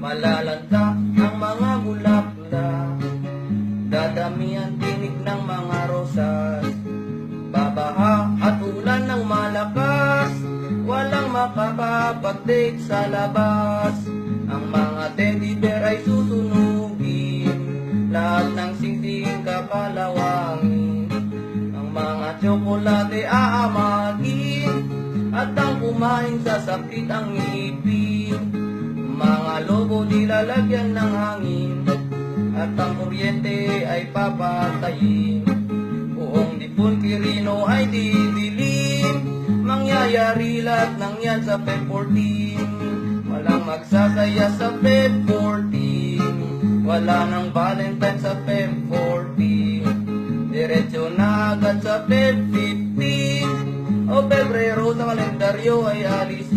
Malalanta ang mga bulaklak, dadami ang tinig ng mga rosas. Babaha at ulan ng malakas, walang makakapag-date sa labas. Ang mga teddy bear ay susunugin, lahat ng singsing kakalawangin. Ang mga tsokolate aamagin, at ang kumain sa sakit ang ngipin. Mga lobo nilalagyan ng hangin, at ang kuryente ay papatayin. Buong dipon kirino ay didilim, mangyayari lahat ng yan sa Feb 14. Walang magsasaya sa Feb 14, wala nang Valentine sa Feb 14. Diretso na agad sa Feb 15, o Pebrero sa kalendaryo ay alis